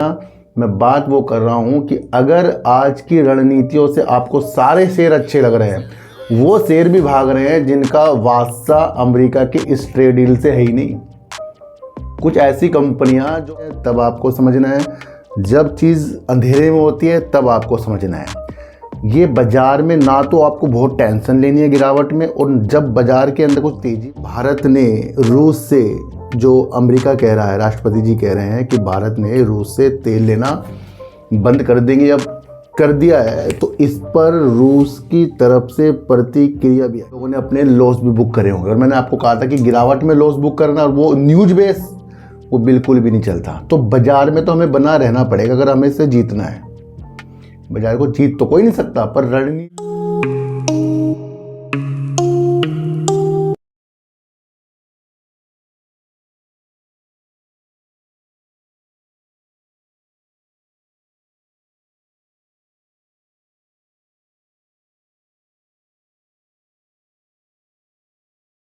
मैं बात वो कर रहा हूँ कि अगर आज की रणनीतियों से आपको सारे शेयर अच्छे लग रहे हैं, वो शेयर भी भाग रहे हैं जिनका वास्ता अमेरिका के इस ट्रेड डील से है ही नहीं। कुछ ऐसी कंपनियां जो तब आपको समझना है, जब चीज़ अंधेरे में होती है तब आपको समझना है। ये बाजार में ना तो आपको बहुत टेंशन लेनी है गिरावट में, और जब बाजार के अंदर कुछ तेजी, भारत ने रूस से, जो अमेरिका कह रहा है, राष्ट्रपति जी कह रहे हैं कि भारत ने रूस से तेल लेना बंद कर देंगे, अब कर दिया है, तो इस पर रूस की तरफ से प्रतिक्रिया भी है। लोगों ने अपने लॉस भी बुक करे होंगे, और मैंने आपको कहा था कि गिरावट में लॉस बुक करना और वो न्यूज बेस वो बिल्कुल भी नहीं चलता। तो बाजार में तो हमें बना रहना पड़ेगा अगर हमें इसे जीतना है। बाजार को जीत तो कोई नहीं सकता, पर रणनीति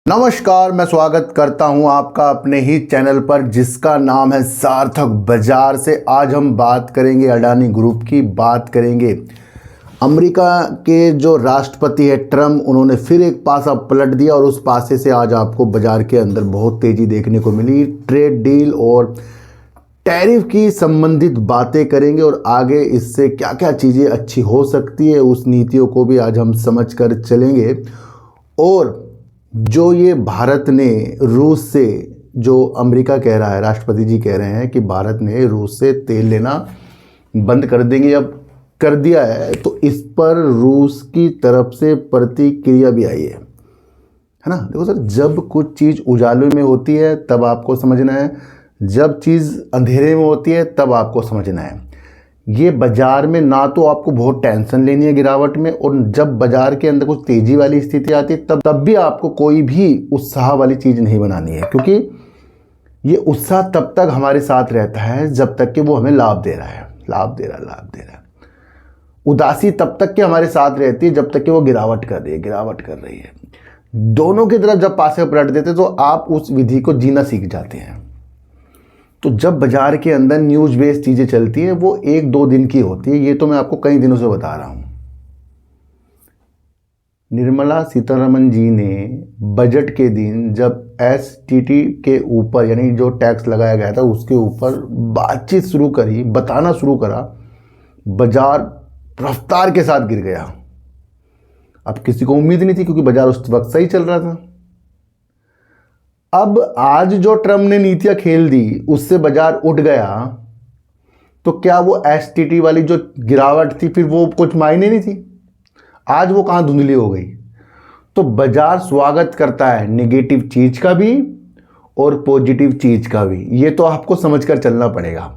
नमस्कार, मैं स्वागत करता हूं आपका अपने ही चैनल पर जिसका नाम है सार्थक बाजार से। आज हम बात करेंगे अडानी ग्रुप की, बात करेंगे अमेरिका के जो राष्ट्रपति है ट्रम्प, उन्होंने फिर एक पासा पलट दिया और उस पासे से आज आपको बाजार के अंदर बहुत तेज़ी देखने को मिली। ट्रेड डील और टैरिफ की संबंधित बातें करेंगे और आगे इससे क्या क्या चीज़ें अच्छी हो सकती है उस नीतियों को भी आज हम समझ कर चलेंगे। और जो ये भारत ने रूस से, जो अमेरिका कह रहा है, राष्ट्रपति जी कह रहे हैं कि भारत ने रूस से तेल लेना बंद कर देंगे, अब कर दिया है, तो इस पर रूस की तरफ से प्रतिक्रिया भी आई है ना। देखो सर, जब कुछ चीज़ उजाले में होती है तब आपको समझना है, जब चीज़ अंधेरे में होती है तब आपको समझना है। ये बाजार में ना तो आपको बहुत टेंशन लेनी है गिरावट में, और जब बाजार के अंदर कुछ तेजी वाली स्थिति आती है तब भी आपको कोई भी उत्साह वाली चीज़ नहीं बनानी है, क्योंकि ये उत्साह तब तक हमारे साथ रहता है जब तक कि वो हमें लाभ दे रहा है, लाभ दे रहा है। उदासी तब तक कि हमारे साथ रहती है जब तक कि वो गिरावट कर रही है। दोनों की तरफ जब पासे पलट देते तो आप उस विधि को जीना सीख जाते हैं। तो जब बाजार के अंदर न्यूज बेस्ड चीज़ें चलती हैं वो 1-2 दिन की होती है, ये तो मैं आपको कई दिनों से बता रहा हूँ। निर्मला सीतारमण जी ने बजट के दिन जब एसटीटी के ऊपर, यानी जो टैक्स लगाया गया था उसके ऊपर बातचीत शुरू करी, बताना शुरू करा, बाजार रफ्तार के साथ गिर गया। अब किसी को उम्मीद नहीं थी क्योंकि बाजार उस वक्त सही चल रहा था। अब आज जो ट्रम्प ने नीतियां खेल दी उससे बाजार उठ गया, तो क्या वो एसटीटी वाली जो गिरावट थी फिर वो कुछ मायने नहीं थी? आज वो कहां धुंधली हो गई। तो बाजार स्वागत करता है नेगेटिव चीज का भी और पॉजिटिव चीज का भी, ये तो आपको समझकर चलना पड़ेगा।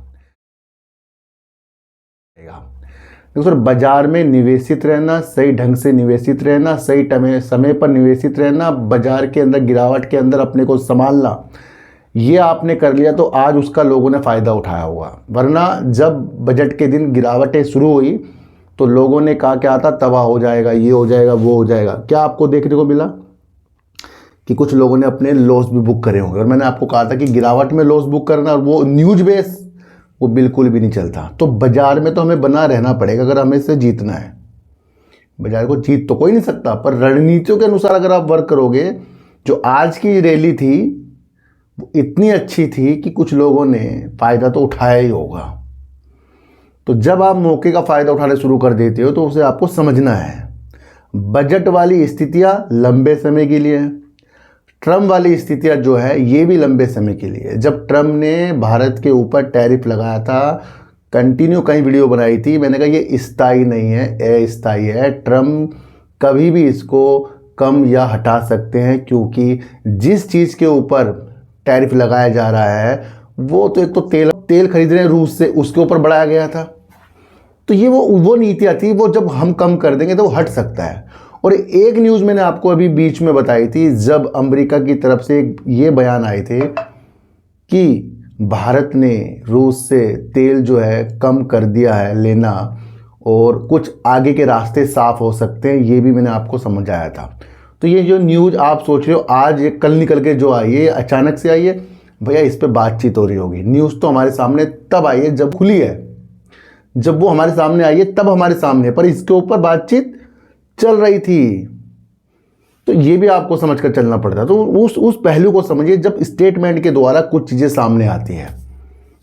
देखो सर, बाजार में निवेशित रहना, सही ढंग से निवेशित रहना, सही समय पर निवेशित रहना, बाजार के अंदर गिरावट के अंदर अपने को संभालना, ये आपने कर लिया तो आज उसका लोगों ने फ़ायदा उठाया होगा। वरना जब बजट के दिन गिरावटें शुरू हुई तो लोगों ने कहा क्या था, तबाह हो जाएगा, ये हो जाएगा, वो हो जाएगा। क्या आपको देखने को मिला कि कुछ लोगों ने अपने लॉस भी बुक करे होंगे, और मैंने आपको कहा था कि गिरावट में लॉस बुक करना और वो न्यूज बेस वो बिल्कुल भी नहीं चलता। तो बाजार में तो हमें बना रहना पड़ेगा अगर हमें इसे जीतना है। बाजार को जीत तो कोई नहीं सकता, पर रणनीतियों के अनुसार अगर आप वर्क करोगे, जो आज की रैली थी वो इतनी अच्छी थी कि कुछ लोगों ने फ़ायदा तो उठाया ही होगा। तो जब आप मौके का फ़ायदा उठाना शुरू कर देते हो तो उसे आपको समझना है। बजट वाली स्थितियाँ लंबे समय के लिए है, ट्रम्प वाली स्थितियाँ जो है ये भी लंबे समय के लिए। जब ट्रम्प ने भारत के ऊपर टैरिफ लगाया था, कंटिन्यू कई वीडियो बनाई थी, मैंने कहा ये स्थायी नहीं है, अस्थायी है। ट्रम्प कभी भी इसको कम या हटा सकते हैं, क्योंकि जिस चीज़ के ऊपर टैरिफ लगाया जा रहा है वो तो एक तो तेल खरीद रहे हैं रूस से, उसके ऊपर बढ़ाया गया था। तो ये वो नीतियाँ थी, वो जब हम कम कर देंगे तो वो हट सकता है। और एक न्यूज़ मैंने आपको अभी बीच में बताई थी, जब अमेरिका की तरफ से ये बयान आए थे कि भारत ने रूस से तेल जो है कम कर दिया है लेना, और कुछ आगे के रास्ते साफ हो सकते हैं, ये भी मैंने आपको समझाया था। तो ये जो न्यूज़ आप सोच रहे हो आज ये कल निकल के जो आई है, अचानक से आई है, भैया इस पे बातचीत हो रही होगी। न्यूज़ तो हमारे सामने तब आई है जब खुली है, जब वो हमारे सामने आई है तब हमारे सामने, पर इसके ऊपर बातचीत चल रही थी। तो ये भी आपको समझ कर चलना पड़ता है। तो उस पहलू को समझिए जब स्टेटमेंट के द्वारा कुछ चीज़ें सामने आती है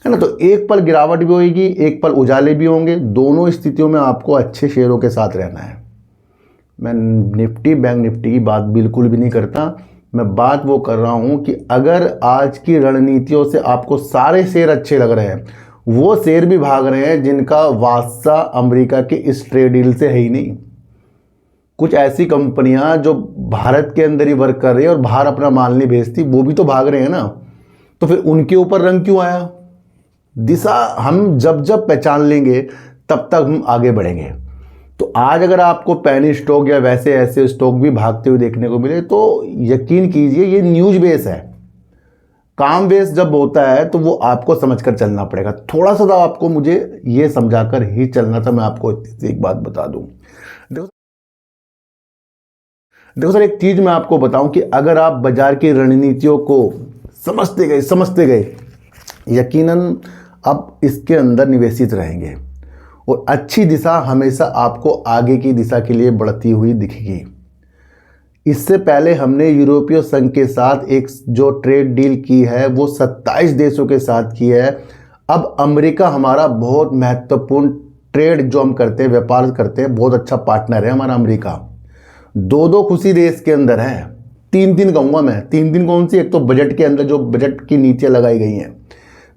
ना, तो एक पल गिरावट भी होगी, एक पल उजाले भी होंगे। दोनों स्थितियों में आपको अच्छे शेयरों के साथ रहना है। मैं निफ्टी बैंक निफ्टी की बात बिल्कुल भी नहीं करता, मैं बात वो कर रहा हूँ कि अगर आज की रणनीतियों से आपको सारे शेयर अच्छे लग रहे हैं, वो शेयर भी भाग रहे हैं जिनका वास्ता अमेरिका के इस ट्रेड डील से है ही नहीं। कुछ ऐसी कंपनियां जो भारत के अंदर ही वर्क कर रही है और बाहर अपना माल नहीं भेजती, वो भी तो भाग रहे हैं ना। तो फिर उनके ऊपर रंग क्यों आया? दिशा हम जब जब पहचान लेंगे तब तक हम आगे बढ़ेंगे। तो आज अगर आपको पेनी स्टॉक या वैसे ऐसे स्टॉक भी भागते हुए देखने को मिले तो यकीन कीजिए ये न्यूज बेस है। काम बेस जब होता है तो वो आपको समझकर चलना पड़ेगा। थोड़ा सा तो आपको मुझे ये समझाकर ही चलना था। मैं आपको एक बात बता दूं, देखो सर, एक चीज मैं आपको बताऊं कि अगर आप बाजार की रणनीतियों को समझते गए यकीनन अब इसके अंदर निवेशित रहेंगे और अच्छी दिशा हमेशा आपको आगे की दिशा के लिए बढ़ती हुई दिखेगी। इससे पहले हमने यूरोपीय संघ के साथ एक जो ट्रेड डील की है वो 27 देशों के साथ की है। अब अमेरिका हमारा बहुत महत्वपूर्ण ट्रेड जो हम करते हैं, व्यापार करते हैं, बहुत अच्छा पार्टनर है हमारा अमेरिका। दो खुशी देश के अंदर है, तीन कहूँगा मैं। तीन कौन सी? एक तो बजट के अंदर जो बजट की नीतियाँ लगाई गई हैं,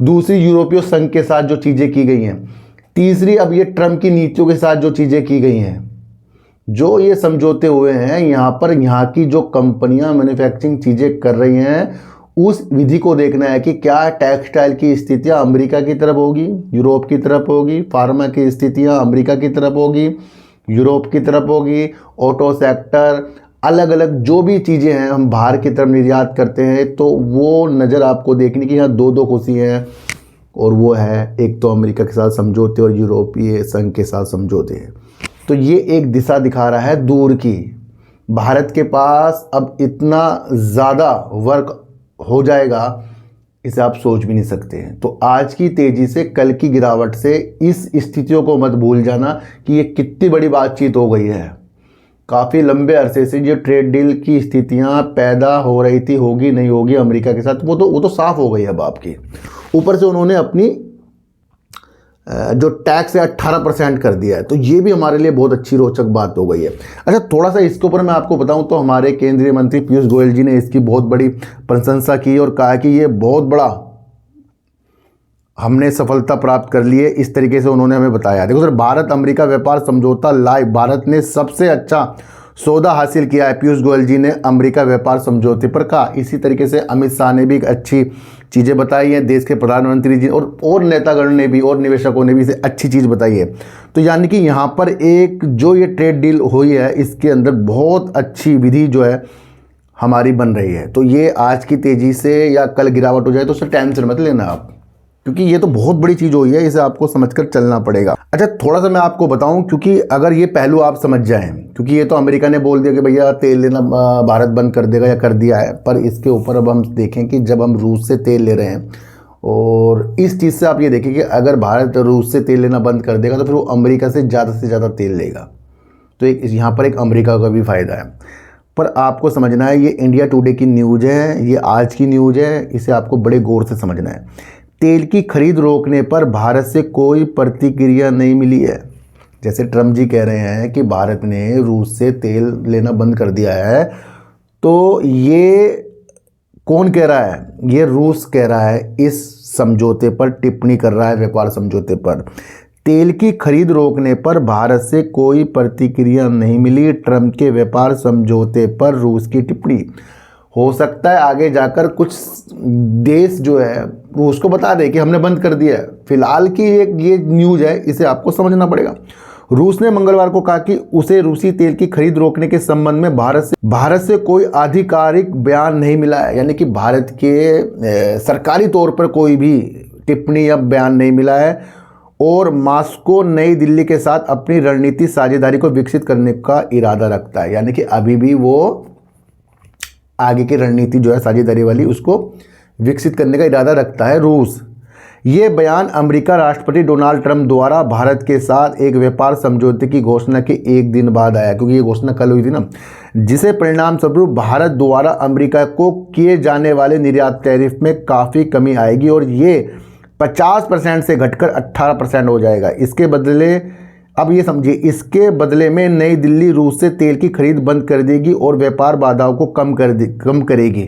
दूसरी यूरोपीय संघ के साथ जो चीज़ें की गई हैं, तीसरी अब ये ट्रम्प की नीतियों के साथ जो चीज़ें की गई हैं, जो ये समझौते हुए हैं। यहाँ पर यहाँ की जो कंपनियां मैन्युफैक्चरिंग चीज़ें कर रही हैं उस विधि को देखना है कि क्या टेक्सटाइल की स्थितियाँ अमेरिका की तरफ होगी, यूरोप की तरफ होगी, फार्मा की स्थितियाँ अमेरिका की तरफ होगी, यूरोप की तरफ होगी, ऑटो सेक्टर, अलग अलग जो भी चीज़ें हैं हम बाहर की तरफ निर्यात करते हैं, तो वो नज़र आपको देखने की यहाँ दो खुशी हैं। और वो है एक तो अमेरिका के साथ समझौते और यूरोपीय संघ के साथ समझौते हैं। तो ये एक दिशा दिखा रहा है दूर की। भारत के पास अब इतना ज़्यादा वर्क हो जाएगा इसे आप सोच भी नहीं सकते हैं। तो आज की तेज़ी से कल की गिरावट से इस स्थितियों को मत भूल जाना कि ये कितनी बड़ी बातचीत हो गई है। काफ़ी लंबे अरसे से जो ट्रेड डील की स्थितियां पैदा हो रही थी, होगी नहीं होगी अमेरिका के साथ, वो तो साफ हो गई अब आपकी। ऊपर से उन्होंने अपनी जो टैक्स है 18% कर दिया है, तो ये भी हमारे लिए बहुत अच्छी रोचक बात हो गई है। अच्छा, थोड़ा सा इसके ऊपर मैं आपको बताऊं तो हमारे केंद्रीय मंत्री पीयूष गोयल जी ने इसकी बहुत बड़ी प्रशंसा की और कहा कि ये बहुत बड़ा हमने सफलता प्राप्त कर ली है। इस तरीके से उन्होंने हमें बताया। देखो सर, भारत अमेरिका व्यापार समझौता लाइव, भारत ने सबसे अच्छा सौदा हासिल किया है, पीयूष गोयल जी ने अमेरिका व्यापार समझौते पर कहा। इसी तरीके से अमित शाह ने भी एक अच्छी चीज़ें बताई हैं, देश के प्रधानमंत्री जी और नेतागण ने भी और निवेशकों ने भी इसे अच्छी चीज़ बताई है। तो यानी कि यहाँ पर एक जो ये ट्रेड डील हुई है इसके अंदर बहुत अच्छी विधि जो है हमारी बन रही है। तो ये आज की तेज़ी से या कल गिरावट हो जाए तो उससे टेंशन मत लेना आप, क्योंकि ये तो बहुत बड़ी चीज़ हुई है, इसे आपको समझकर चलना पड़ेगा। अच्छा, थोड़ा सा मैं आपको बताऊं, क्योंकि अगर ये पहलू आप समझ जाएं, क्योंकि ये तो अमेरिका ने बोल दिया कि भैया तेल लेना भारत बंद कर देगा या कर दिया है, पर इसके ऊपर अब हम देखें कि जब हम रूस से तेल ले रहे हैं और इस चीज़ से आप ये देखें कि अगर भारत रूस से तेल लेना बंद कर देगा तो फिर वो अमेरिका से ज़्यादा तेल लेगा। तो एक यहाँ पर एक अमेरिका का भी फ़ायदा है। पर आपको समझना है, ये इंडिया टुडे की न्यूज़ है, ये आज की न्यूज़ है, इसे आपको बड़े गौर से समझना है। तेल की खरीद रोकने पर भारत से कोई प्रतिक्रिया नहीं मिली है। जैसे ट्रम्प जी कह रहे हैं कि भारत ने रूस से तेल लेना बंद कर दिया है, तो ये कौन कह रहा है? ये रूस कह रहा है, इस समझौते पर टिप्पणी कर रहा है, व्यापार समझौते पर। तेल की खरीद रोकने पर भारत से कोई प्रतिक्रिया नहीं मिली, ट्रम्प के व्यापार समझौते पर रूस की टिप्पणी। हो सकता है आगे जाकर कुछ देश जो है रूस को बता दे कि हमने बंद कर दिया है। फिलहाल की एक ये न्यूज़ है, इसे आपको समझना पड़ेगा। रूस ने मंगलवार को कहा कि उसे रूसी तेल की खरीद रोकने के संबंध में भारत से कोई आधिकारिक बयान नहीं मिला है। यानी कि भारत के सरकारी तौर पर कोई भी टिप्पणी या बयान नहीं मिला है। और मॉस्को नई दिल्ली के साथ अपनी रणनीति साझेदारी को विकसित करने का इरादा रखता है। यानी कि अभी भी वो आगे की रणनीति जो है साझेदारी वाली उसको विकसित करने का इरादा रखता है रूस। ये बयान अमेरिका राष्ट्रपति डोनाल्ड ट्रंप द्वारा भारत के साथ एक व्यापार समझौते की घोषणा के एक दिन बाद आया, क्योंकि ये घोषणा कल हुई थी ना, जिसे परिणाम स्वरूप भारत द्वारा अमेरिका को किए जाने वाले निर्यात टैरिफ में काफ़ी कमी आएगी और ये 50% से घटकर 18% हो जाएगा। इसके बदले, अब ये समझिए, इसके बदले में नई दिल्ली रूस से तेल की खरीद बंद कर देगी और व्यापार बाधाओं को कम करेगी,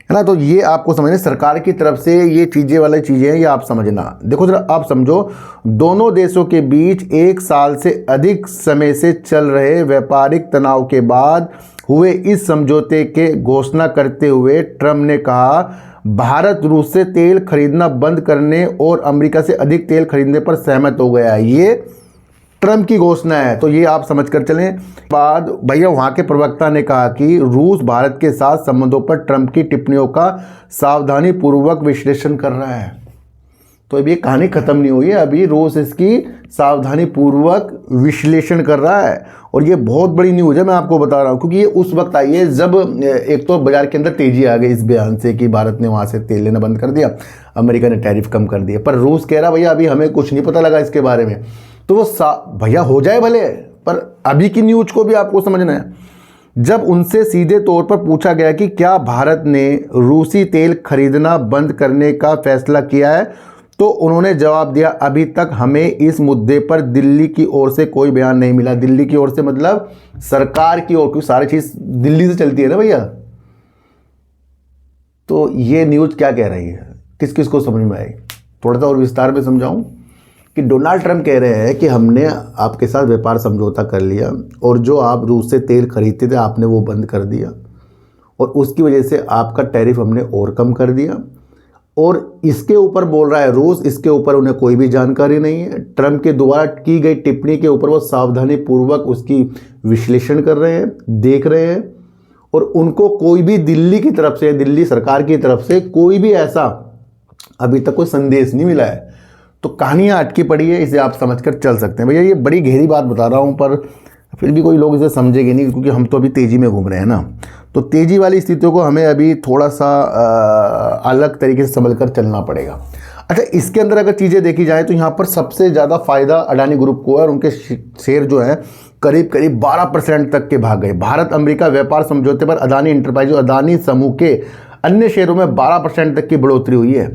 है ना। तो ये आपको समझना, सरकार की तरफ से ये चीज़ें वाली चीज़ें हैं, ये आप समझना। देखो जरा, आप समझो, दोनों देशों के बीच 1 साल से अधिक समय से चल रहे व्यापारिक तनाव के बाद हुए इस समझौते के घोषणा करते हुए ट्रंप ने कहा, भारत रूस से तेल खरीदना बंद करने और अमेरिका से अधिक तेल खरीदने पर सहमत हो गया है। ये ट्रंप की घोषणा है, तो ये आप समझ कर चलें। बाद भैया वहाँ के प्रवक्ता ने कहा कि रूस भारत के साथ संबंधों पर ट्रंप की टिप्पणियों का सावधानी पूर्वक विश्लेषण कर रहा है। तो अभी ये कहानी खत्म नहीं हुई है, अभी रूस इसकी सावधानी पूर्वक विश्लेषण कर रहा है और ये बहुत बड़ी न्यूज़ है, मैं आपको बता रहा हूँ, क्योंकि ये उस वक्त आई है जब एक तो बाजार के अंदर तेजी आ गई इस बयान से कि भारत ने वहाँ से तेल लेना बंद कर दिया, अमेरिका ने टैरिफ कम कर दिया, पर रूस कह रहा भैया अभी हमें कुछ नहीं पता लगा इसके बारे में। तो वो भैया हो जाए भले, पर अभी की न्यूज़ को भी आपको समझना है। जब उनसे सीधे तौर पर पूछा गया कि क्या भारत ने रूसी तेल खरीदना बंद करने का फैसला किया है, तो उन्होंने जवाब दिया, अभी तक हमें इस मुद्दे पर दिल्ली की ओर से कोई बयान नहीं मिला। दिल्ली की ओर से मतलब सरकार की ओर, क्योंकि सारी चीज़ दिल्ली से चलती है ना भैया। तो ये न्यूज़ क्या कह रही है, किस किस को समझ में आएगी, थोड़ा सा और विस्तार में समझाऊं कि डोनाल्ड ट्रंप कह रहे हैं कि हमने आपके साथ व्यापार समझौता कर लिया और जो आप रूस से तेल खरीदते थे आपने वो बंद कर दिया और उसकी वजह से आपका टैरिफ हमने और कम कर दिया। और इसके ऊपर बोल रहा है रूस, इसके ऊपर उन्हें कोई भी जानकारी नहीं है। ट्रंप के द्वारा की गई टिप्पणी के ऊपर वो सावधानी पूर्वक उसकी विश्लेषण कर रहे हैं, देख रहे हैं, और उनको कोई भी दिल्ली की तरफ से, दिल्ली सरकार की तरफ से कोई भी ऐसा अभी तक कोई संदेश नहीं मिला है। तो कहानियाँ अटकी पड़ी है, इसे आप समझकर चल सकते हैं। भैया ये बड़ी गहरी बात बता रहा हूँ, पर फिर भी कोई लोग इसे समझेंगे नहीं, क्योंकि हम तो अभी तेज़ी में घूम रहे हैं ना। तो तेज़ी वाली स्थितियों को हमें अभी थोड़ा सा अलग तरीके से संभल कर चलना पड़ेगा। अच्छा, इसके अंदर अगर चीज़ें देखी जाए तो यहाँ पर सबसे ज़्यादा फ़ायदा अडानी ग्रुप को है और उनके शेयर जो है करीब 12% तक के भाग गए। भारत अमेरिका व्यापार समझौते पर अदानी इंटरप्राइज और अदानी समूह के अन्य शेयरों में 12% तक की बढ़ोतरी हुई है।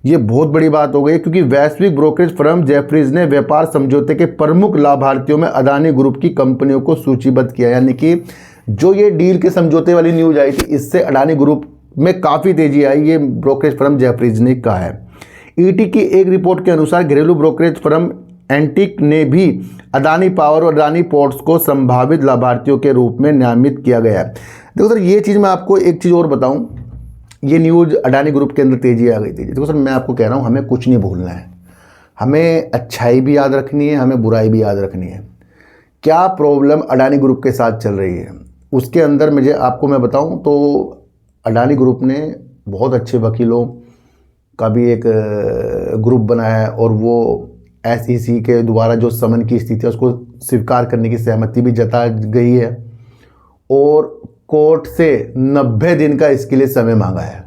ये बहुत बड़ी बात हो गई, क्योंकि वैश्विक ब्रोकरेज फर्म जेफरीज ने व्यापार समझौते के प्रमुख लाभार्थियों में अदानी ग्रुप की कंपनियों को सूचीबद्ध किया। यानी कि जो ये डील के समझौते वाली न्यूज आई थी, इससे अडानी ग्रुप में काफ़ी तेजी आई, ये ब्रोकरेज फर्म जेफरीज ने कहा है। ईटी की एक रिपोर्ट के अनुसार घरेलू ब्रोकरेज फर्म एंटिक ने भी अदानी पावर और अदानी पोर्ट्स को संभावित लाभार्थियों के रूप में नामित किया गया है। देखो सर, ये चीज़ मैं आपको एक चीज़ और बताऊं, ये न्यूज़ अडानी ग्रुप के अंदर तेजी आ गई थी। देखो सर, मैं आपको कह रहा हूँ, हमें कुछ नहीं भूलना है, हमें अच्छाई भी याद रखनी है, हमें बुराई भी याद रखनी है। क्या प्रॉब्लम अडानी ग्रुप के साथ चल रही है उसके अंदर मैं बताऊं तो अडानी ग्रुप ने बहुत अच्छे वकीलों का भी एक ग्रुप बनाया है और वो SEC के द्वारा जो समन की स्थिति है उसको स्वीकार करने की सहमति भी जता गई है और कोर्ट से 90 दिन का इसके लिए समय मांगा है।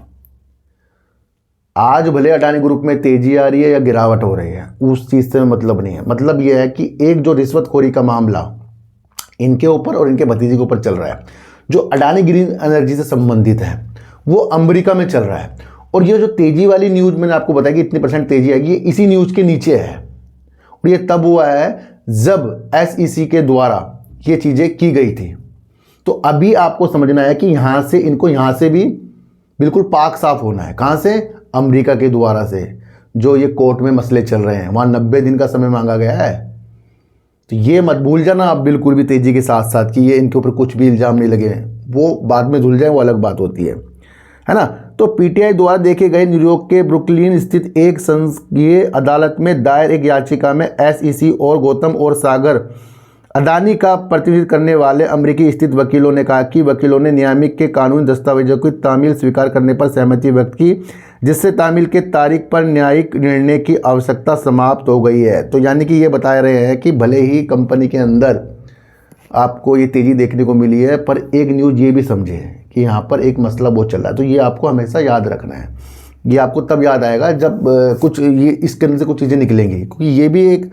आज भले अडानी ग्रुप में तेजी आ रही है या गिरावट हो रही है, उस चीज़ से मतलब नहीं है। मतलब यह है कि एक जो रिश्वतखोरी का मामला इनके ऊपर और इनके भतीजे के ऊपर चल रहा है, जो अडानी ग्रीन एनर्जी से संबंधित है, वो अमेरिका में चल रहा है। और ये जो तेजी वाली न्यूज़ मैंने आपको बताया कि इतनी % तेजी आएगी, ये इसी न्यूज़ के नीचे है और ये तब हुआ है जब SEC के द्वारा ये चीज़ें की गई थी। तो अभी आपको समझना है कि इनको यहाँ से भी बिल्कुल पाक साफ होना है। कहाँ से? अमेरिका के द्वारा से, जो ये कोर्ट में मसले चल रहे हैं, वहाँ 90 दिन का समय मांगा गया है। तो ये मत भूल जाना आप बिल्कुल भी तेजी के साथ साथ कि ये इनके ऊपर कुछ भी इल्ज़ाम नहीं लगे, वो बाद में धुल जाए, वो अलग बात होती है ना। तो PTI द्वारा देखे गए न्यूयॉर्क के ब्रुकलिन स्थित एक संसदीय अदालत में दायर एक याचिका में SEC और गौतम और सागर अडानी का प्रतिनिधित्व करने वाले अमेरिकी स्थित वकीलों ने कहा कि वकीलों ने नियामक के कानूनी दस्तावेजों की तामील स्वीकार करने पर सहमति व्यक्त की, जिससे तामील के तारीख पर न्यायिक निर्णय की आवश्यकता समाप्त हो गई है। तो यानी कि ये बता रहे हैं कि भले ही कंपनी के अंदर आपको ये तेज़ी देखने को मिली है, पर एक न्यूज़ ये भी समझे कि यहाँ पर एक मसला बहुत चल रहा है। तो ये आपको हमेशा याद रखना है। ये आपको तब याद आएगा जब कुछ ये इसके अंदर से कुछ चीज़ें निकलेंगी, क्योंकि ये भी एक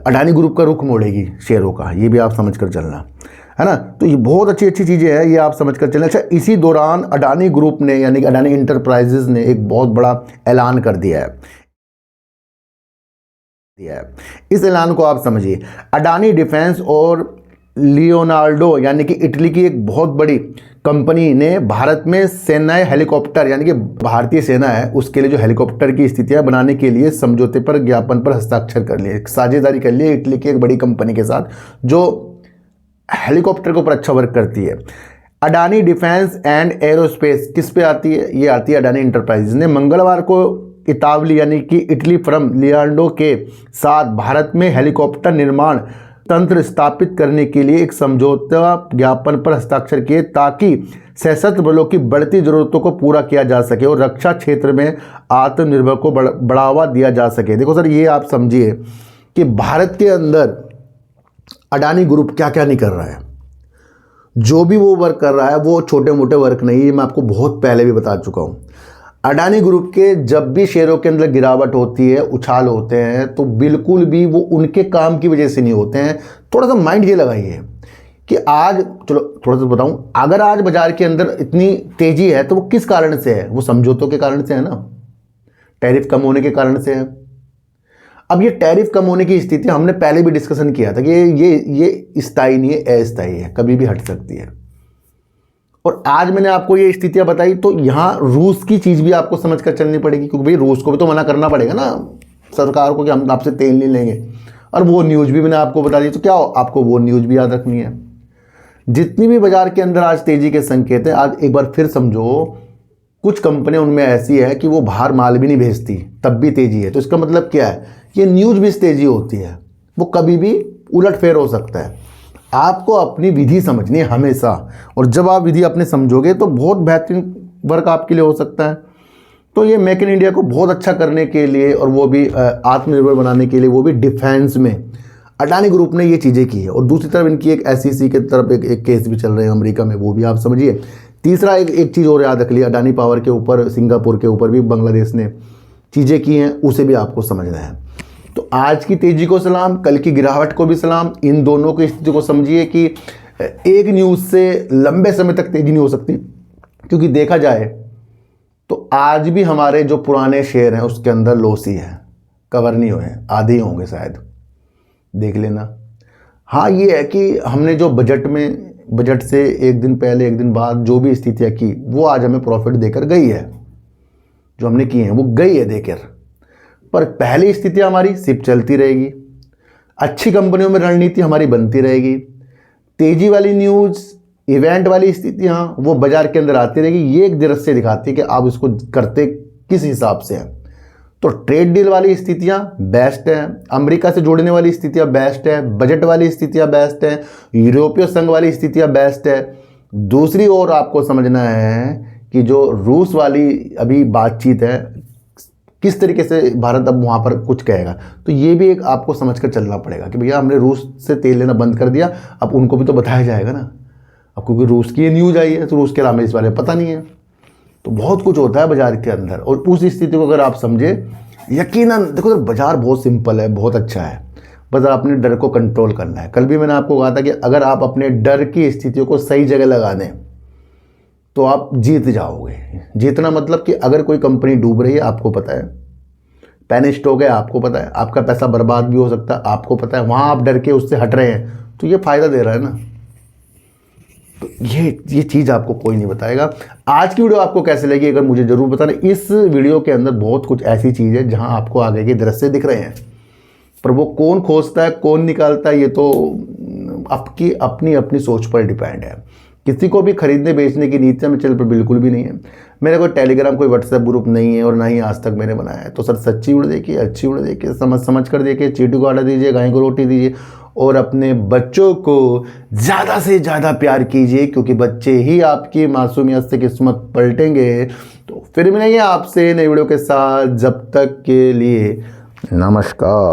अडानी ग्रुप का रुख मोड़ेगी शेयरों का, ये भी आप समझ कर चलना, है ना। तो ये बहुत अच्छी अच्छी चीज़ें हैं, ये आप समझ कर चलना। अच्छा, इसी दौरान अडानी ग्रुप ने यानी कि अडानी इंटरप्राइजेज ने एक बहुत बड़ा ऐलान कर दिया है। इस ऐलान को आप समझिए। अडानी डिफेंस और लियोनार्डो यानी कि इटली की एक बहुत बड़ी कंपनी ने भारत में सेनाएं हेलीकॉप्टर यानी कि भारतीय सेना है उसके लिए जो हेलीकॉप्टर की स्थितियां बनाने के लिए समझौते पर ज्ञापन पर हस्ताक्षर कर लिए, साझेदारी कर लिए इटली की एक बड़ी कंपनी के साथ जो हेलीकॉप्टर के ऊपर अच्छा वर्क करती है। अडानी डिफेंस एंड एरोस्पेस किस पे आती है? ये आती है अडानी इंटरप्राइजेज ने मंगलवार को इतावली यानी कि इटली फर्म लियोनार्डो के साथ भारत में हेलीकॉप्टर निर्माण तंत्र स्थापित करने के लिए एक समझौता ज्ञापन पर हस्ताक्षर किए ताकि सशस्त्र बलों की बढ़ती जरूरतों को पूरा किया जा सके और रक्षा क्षेत्र में आत्मनिर्भर को बढ़ावा दिया जा सके। देखो सर, ये आप समझिए कि भारत के अंदर अडानी ग्रुप क्या क्या नहीं कर रहा है। जो भी वो वर्क कर रहा है वो छोटे मोटे वर्क नहीं है, मैं आपको बहुत पहले भी बता चुका हूँ। अडानी ग्रुप के जब भी शेयरों के अंदर गिरावट होती है, उछाल होते हैं, तो बिल्कुल भी वो उनके काम की वजह से नहीं होते हैं। थोड़ा सा माइंड ये लगाइए कि आज, चलो थोड़ा सा बताऊं, अगर आज बाजार के अंदर इतनी तेजी है तो वो किस कारण से है? वो समझौतों के कारण से है ना, टैरिफ कम होने के कारण से है। अब ये टैरिफ कम होने की स्थिति हमने पहले भी डिस्कशन किया था कि ये स्थायी नहीं है, अस्थायी है, कभी भी हट सकती है। और आज मैंने आपको ये स्थितियां बताई, तो यहाँ रूस की चीज़ भी आपको समझ कर चलनी पड़ेगी, क्योंकि भाई रूस को भी तो मना करना पड़ेगा ना सरकार को कि हम आपसे तेल नहीं लेंगे। और वो न्यूज़ भी मैंने आपको बता दी, तो क्या आपको वो न्यूज़ भी याद रखनी है। जितनी भी बाजार के अंदर आज तेज़ी के संकेत हैं, आज एक बार फिर समझो कुछ कंपनियां उनमें ऐसी है कि वो बाहर माल भी नहीं भेजती तब भी तेज़ी है। तो इसका मतलब क्या है? ये न्यूज़ भी तेज़ी होती है, वो कभी भी उलटफेर हो सकता है। आपको अपनी विधि समझनी है हमेशा, और जब आप विधि अपने समझोगे तो बहुत बेहतरीन वर्क आपके लिए हो सकता है। तो ये मेक इन इंडिया को बहुत अच्छा करने के लिए और वो भी आत्मनिर्भर बनाने के लिए, वो भी डिफेंस में, अडानी ग्रुप ने ये चीज़ें की है। और दूसरी तरफ इनकी एक SEC की तरफ एक केस भी चल रहे हैं अमेरिका में, वो भी आप समझिए। तीसरा एक चीज़ और याद रख लिया, अडानी पावर के ऊपर, सिंगापुर के ऊपर भी बांग्लादेश ने चीज़ें की हैं, उसे भी आपको समझना है। तो आज की तेज़ी को सलाम, कल की गिरावट को भी सलाम। इन दोनों की स्थिति को समझिए कि एक न्यूज़ से लंबे समय तक तेज़ी नहीं हो सकती, क्योंकि देखा जाए तो आज भी हमारे जो पुराने शेयर हैं उसके अंदर लॉस ही है, कवर नहीं हुए, आधे ही होंगे शायद, देख लेना। हाँ, ये है कि हमने जो बजट से एक दिन पहले एक दिन बाद जो भी स्थितियाँ की, वो आज हमें प्रॉफिट देकर गई है, जो हमने की हैं वो गई है देकर। पर पहली स्थितियाँ हमारी सिर्फ चलती रहेगी, अच्छी कंपनियों में रणनीति हमारी बनती रहेगी, तेजी वाली न्यूज़, इवेंट वाली स्थितियाँ वो बाजार के अंदर आती रहेगी। ये एक दृश्य दिखाती है कि आप इसको करते किस हिसाब से हैं। तो ट्रेड डील वाली स्थितियाँ बेस्ट हैं, अमेरिका से जोड़ने वाली स्थितियाँ बेस्ट है, बजट वाली स्थितियाँ बेस्ट है, यूरोपीय संघ वाली स्थितियाँ बेस्ट है। दूसरी ओर आपको समझना है कि जो रूस वाली अभी बातचीत है, किस तरीके से भारत अब वहाँ पर कुछ कहेगा, तो ये भी एक आपको समझ कर चलना पड़ेगा कि भैया हमने रूस से तेल लेना बंद कर दिया, अब उनको भी तो बताया जाएगा ना। अब क्योंकि रूस की ये न्यूज़ आई है तो रूस के अलावा इस बारे में पता नहीं है। तो बहुत कुछ होता है बाजार के अंदर, और उस स्थिति को अगर आप समझे, यकीनन देखो सर, बाजार बहुत सिंपल है, बहुत अच्छा है, बस अपने डर को कंट्रोल करना है। कल भी मैंने आपको कहा था कि अगर आप अपने डर की स्थितियों को सही जगह लगा दें तो आप जीत जाओगे। जीतना मतलब कि अगर कोई कंपनी डूब रही है, आपको पता है, पैन स्टॉक है, आपको पता है, आपका पैसा बर्बाद भी हो सकता है, आपको पता है, वहाँ आप डर के उससे हट रहे हैं, तो ये फ़ायदा दे रहा है ना। तो ये चीज़ आपको कोई नहीं बताएगा। आज की वीडियो आपको कैसे लगी अगर मुझे ज़रूर बताना। इस वीडियो के अंदर बहुत कुछ ऐसी चीज़ है जहाँ आपको आगे के दृश्य दिख रहे हैं, पर वो कौन खोजता है, कौन निकालता है, ये तो आपकी अपनी अपनी सोच पर डिपेंड है। किसी को भी खरीदने बेचने की नीतियाँ मेरे चैनल पर बिल्कुल भी नहीं है। मेरा कोई टेलीग्राम, कोई व्हाट्सएप ग्रुप नहीं है, और ना ही आज तक मैंने बनाया है। तो सर, सच्ची वीडियो देखिए, अच्छी वीडियो देखिए, समझ कर देखिए, चींटी को आटा दीजिए, गाय को रोटी दीजिए, और अपने बच्चों को ज़्यादा से ज़्यादा प्यार कीजिए, क्योंकि बच्चे ही आपकी मासूमियत से किस्मत पलटेंगे। तो फिर मिलेंगे आपसे नई वीडियो के साथ, जब तक के लिए नमस्कार।